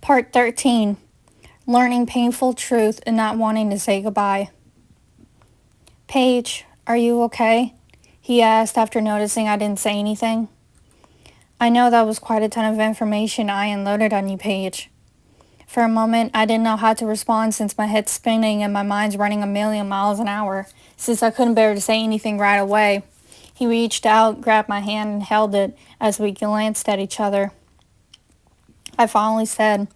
Part 13. Learning painful truth and not wanting to say goodbye. Paige, are you okay? He asked after noticing I didn't say anything. I know that was quite a ton of information I unloaded on you, Paige. For a moment, I didn't know how to respond since my head's spinning and my mind's running a million miles an hour, since I couldn't bear to say anything right away. He reached out, grabbed my hand, and held it as we glanced at each other. I finally said,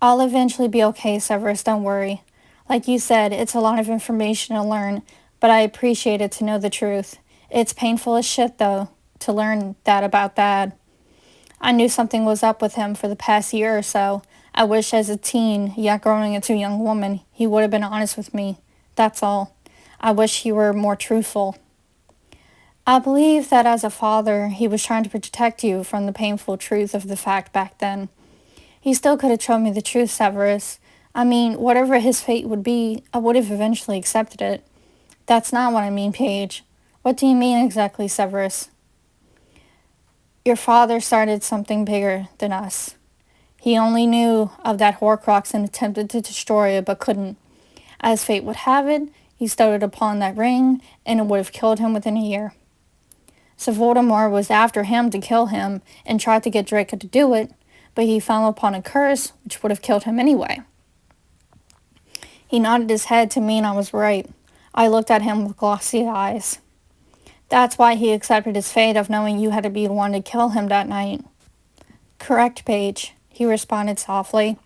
I'll eventually be okay, Severus, don't worry. Like you said, it's a lot of information to learn, but I appreciate it to know the truth. It's painful as shit, though, to learn that about Dad. I knew something was up with him for the past year or so. I wish as a teen, yet growing into a young woman, he would have been honest with me. That's all. I wish he were more truthful. I believe that as a father, he was trying to protect you from the painful truth of the fact back then. He still could have told me the truth, Severus. I mean, whatever his fate would be, I would have eventually accepted it. That's not what I mean, Paige. What do you mean exactly, Severus? Your father started something bigger than us. He only knew of that Horcrux and attempted to destroy it, but couldn't. As fate would have it, he stole it upon that ring, and it would have killed him within a year. So Voldemort was after him to kill him, and tried to get Draco to do it, but he fell upon a curse, which would have killed him anyway. He nodded his head to me, and I was right. I looked at him with glossy eyes. That's why he accepted his fate of knowing you had to be the one to kill him that night. Correct, Paige, he responded softly.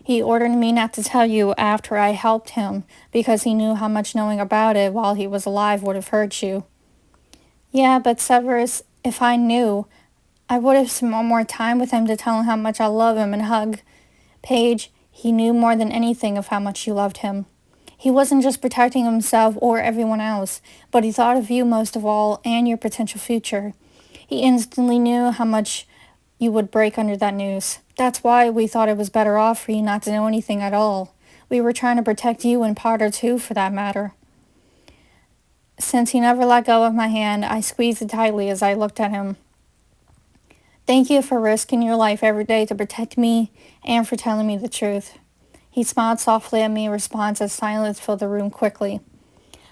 He ordered me not to tell you after I helped him, because he knew how much knowing about it while he was alive would have hurt you. Yeah, but Severus, if I knew, I would have spent more time with him to tell him how much I love him and hug. Paige, he knew more than anything of how much you loved him. He wasn't just protecting himself or everyone else, but he thought of you most of all and your potential future. He instantly knew how much you would break under that news. That's why we thought it was better off for you not to know anything at all. We were trying to protect you and Potter too, for that matter. Since he never let go of my hand, I squeezed it tightly as I looked at him. Thank you for risking your life every day to protect me and for telling me the truth. He smiled softly at me in response as silence filled the room quickly.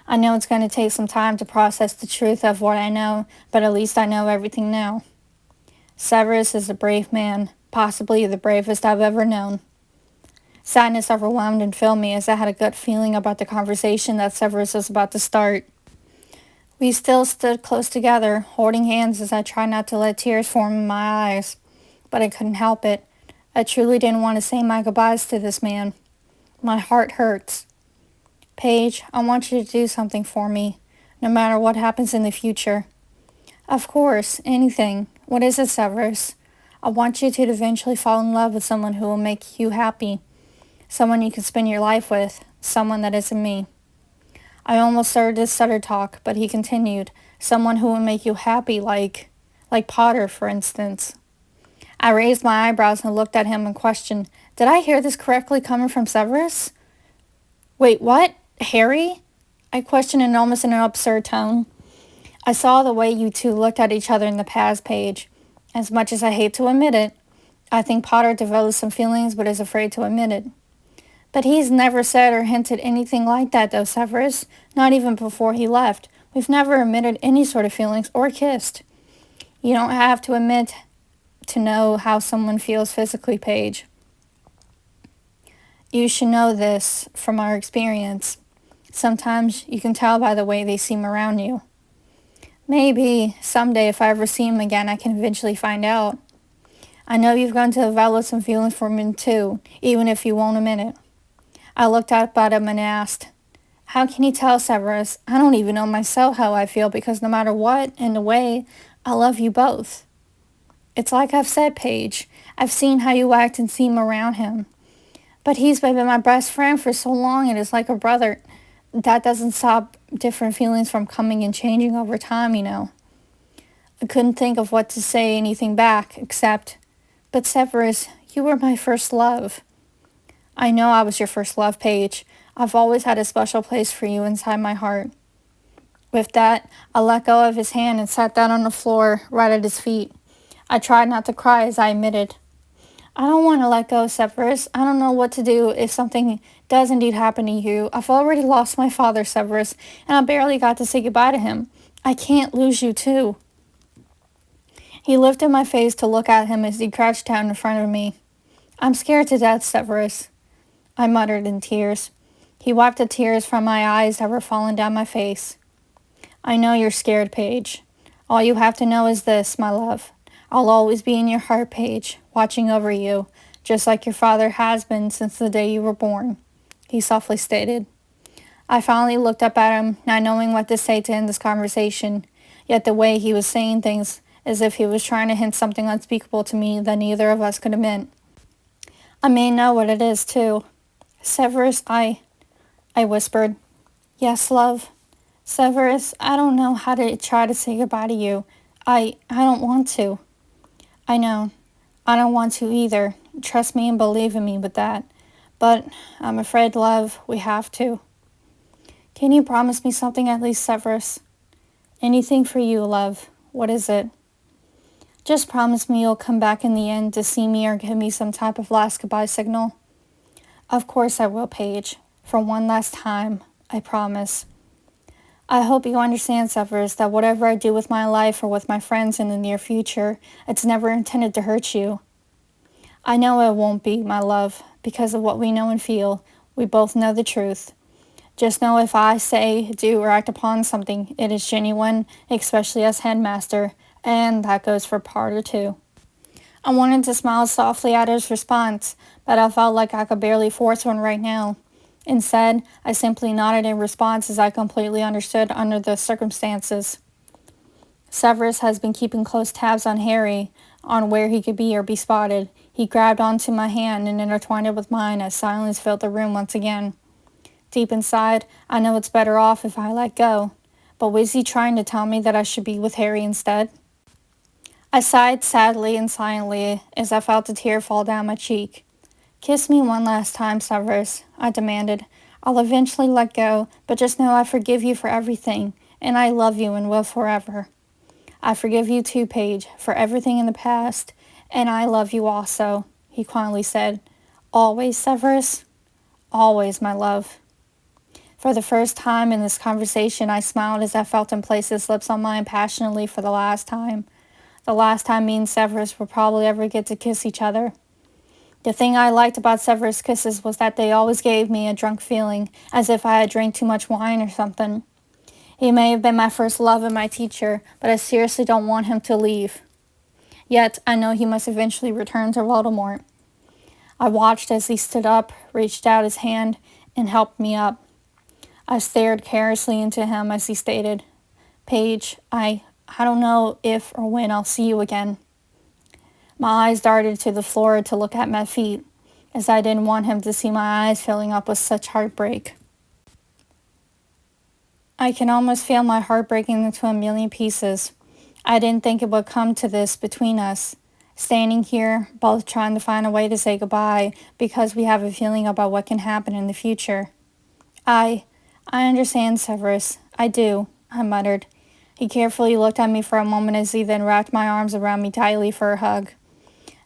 I know it's going to take some time to process the truth of what I know, but at least I know everything now. Severus is a brave man, possibly the bravest I've ever known. Sadness overwhelmed and filled me as I had a gut feeling about the conversation that Severus was about to start. We still stood close together, holding hands as I tried not to let tears form in my eyes, but I couldn't help it. I truly didn't want to say my goodbyes to this man. My heart hurts. Paige, I want you to do something for me, no matter what happens in the future. Of course, anything. What is it, Severus? I want you to eventually fall in love with someone who will make you happy. Someone you can spend your life with. Someone that isn't me. I almost started to stutter talk, but he continued. Someone who will make you happy, like Potter, for instance. I raised my eyebrows and looked at him and questioned, did I hear this correctly coming from Severus? Wait, what? Harry? I questioned in almost an absurd tone. I saw the way you two looked at each other in the past, Paige. As much as I hate to admit it, I think Potter developed some feelings but is afraid to admit it. But he's never said or hinted anything like that, though, Severus. Not even before he left. We've never admitted any sort of feelings or kissed. You don't have to admit to know how someone feels physically, Paige. You should know this from our experience. Sometimes you can tell by the way they seem around you. Maybe someday if I ever see him again, I can eventually find out. I know you've going to develop some feelings for him too, even if you won't admit it. I looked up at him and asked, how can you tell, Severus? I don't even know myself how I feel because no matter what, in a way, I love you both. It's like I've said, Paige. I've seen how you act and seem around him. But he's been my best friend for so long and is like a brother. That doesn't stop different feelings from coming and changing over time, you know. I couldn't think of what to say anything back except, but Severus, you were my first love. I know I was your first love, Paige. I've always had a special place for you inside my heart. With that, I let go of his hand and sat down on the floor right at his feet. I tried not to cry as I admitted, I don't want to let go, Severus. I don't know what to do if something does indeed happen to you. I've already lost my father, Severus, and I barely got to say goodbye to him. I can't lose you, too. He lifted my face to look at him as he crouched down in front of me. I'm scared to death, Severus, I muttered in tears. He wiped the tears from my eyes that were falling down my face. I know you're scared, Paige. All you have to know is this, my love. I'll always be in your heart, Paige, watching over you, just like your father has been since the day you were born, he softly stated. I finally looked up at him, not knowing what to say to end this conversation, yet the way he was saying things, as if he was trying to hint something unspeakable to me that neither of us could have meant. I may know what it is, too. Severus, I whispered. Yes, love. Severus, I don't know how to try to say goodbye to you. I don't want to. I know. I don't want to either. Trust me and believe in me with that. But I'm afraid, love, we have to. Can you promise me something at least, Severus? Anything for you, love. What is it? Just promise me you'll come back in the end to see me or give me some type of last goodbye signal. Of course I will, Paige. For one last time, I promise. I hope you understand, Severus, that whatever I do with my life or with my friends in the near future, it's never intended to hurt you. I know it won't be, my love, because of what we know and feel. We both know the truth. Just know if I say, do, or act upon something, it is genuine, especially as Headmaster, and that goes for part or two. I wanted to smile softly at his response, but I felt like I could barely force one right now. Instead, I simply nodded in response as I completely understood under the circumstances. Severus has been keeping close tabs on Harry, on where he could be or be spotted. He grabbed onto my hand and intertwined it with mine as silence filled the room once again. Deep inside, I know it's better off if I let go. But was he trying to tell me that I should be with Harry instead? I sighed sadly and silently as I felt a tear fall down my cheek. Kiss me one last time, Severus, I demanded. I'll eventually let go, but just know I forgive you for everything, and I love you and will forever. I forgive you too, Paige, for everything in the past, and I love you also, he quietly said. Always, Severus? Always, my love. For the first time in this conversation, I smiled as I felt him place his lips on mine passionately for the last time. The last time me and Severus would probably ever get to kiss each other. The thing I liked about Severus' kisses was that they always gave me a drunk feeling, as if I had drank too much wine or something. He may have been my first love and my teacher, but I seriously don't want him to leave. Yet, I know he must eventually return to Voldemort. I watched as he stood up, reached out his hand, and helped me up. I stared carelessly into him as he stated, Paige, I don't know if or when I'll see you again. My eyes darted to the floor to look at my feet, as I didn't want him to see my eyes filling up with such heartbreak. I can almost feel my heart breaking into a million pieces. I didn't think it would come to this between us, standing here, both trying to find a way to say goodbye because we have a feeling about what can happen in the future. I understand, Severus. I do, I muttered. He carefully looked at me for a moment as he then wrapped my arms around me tightly for a hug.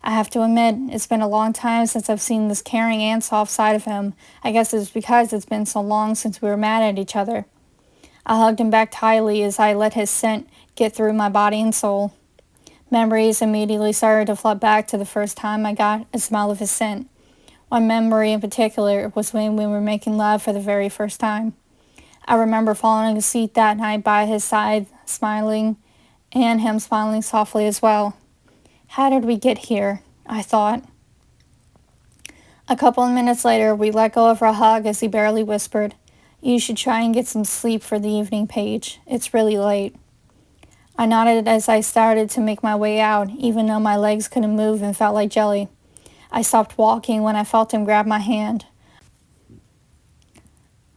I have to admit, it's been a long time since I've seen this caring and soft side of him. I guess it's because it's been so long since we were mad at each other. I hugged him back tightly as I let his scent get through my body and soul. Memories immediately started to flood back to the first time I got a smell of his scent. One memory in particular was when we were making love for the very first time. I remember falling asleep that night by his side, smiling, and him smiling softly as well. How did we get here? I thought. A couple of minutes later, we let go of our hug as he barely whispered, You should try and get some sleep for the evening, Paige. It's really late. I nodded as I started to make my way out, even though my legs couldn't move and felt like jelly. I stopped walking when I felt him grab my hand.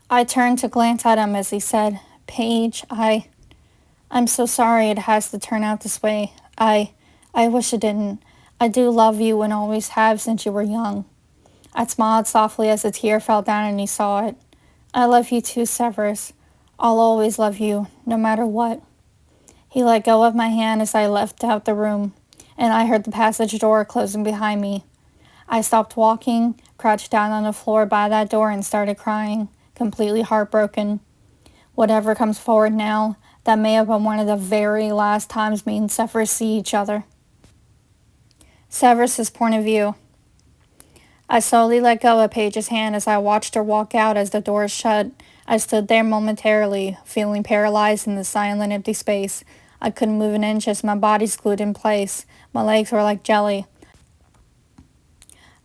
I turned to glance at him as he said, Paige, I'm so sorry it has to turn out this way. I wish it didn't. I do love you and always have since you were young. I smiled softly as a tear fell down and he saw it. I love you too, Severus. I'll always love you, no matter what. He let go of my hand as I left out the room, and I heard the passage door closing behind me. I stopped walking, crouched down on the floor by that door, and started crying, completely heartbroken. Whatever comes forward now, that may have been one of the very last times me and Severus see each other. Severus's point of view. I slowly let go of Paige's hand as I watched her walk out as the doors shut. I stood there momentarily, feeling paralyzed in the silent, empty space. I couldn't move an inch as my body's glued in place. My legs were like jelly.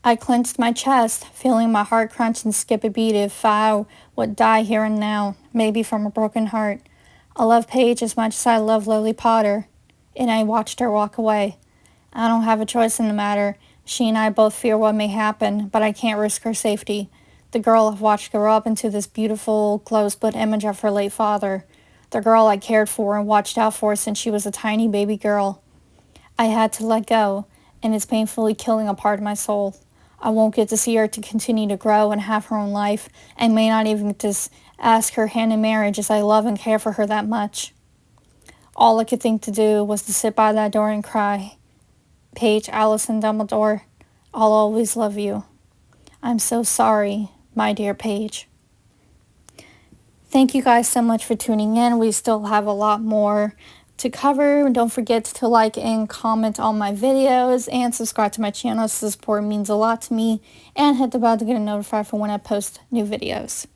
I clenched my chest, feeling my heart crunch and skip a beat if I would die here and now, maybe from a broken heart. I love Paige as much as I love Lily Potter, and I watched her walk away. I don't have a choice in the matter. She and I both fear what may happen, but I can't risk her safety. The girl I've watched grow up into this beautiful, close-but image of her late father. The girl I cared for and watched out for since she was a tiny baby girl. I had to let go, and it's painfully killing a part of my soul. I won't get to see her to continue to grow and have her own life, and may not even get to ask her hand in marriage as I love and care for her that much. All I could think to do was to sit by that door and cry. Paige, Allison Dumbledore, I'll always love you. I'm so sorry, my dear Paige. Thank you guys so much for tuning in. We still have a lot more to cover. Don't forget to like and comment on my videos and subscribe to my channel. Support means a lot to me, and hit the bell to get notified for when I post new videos.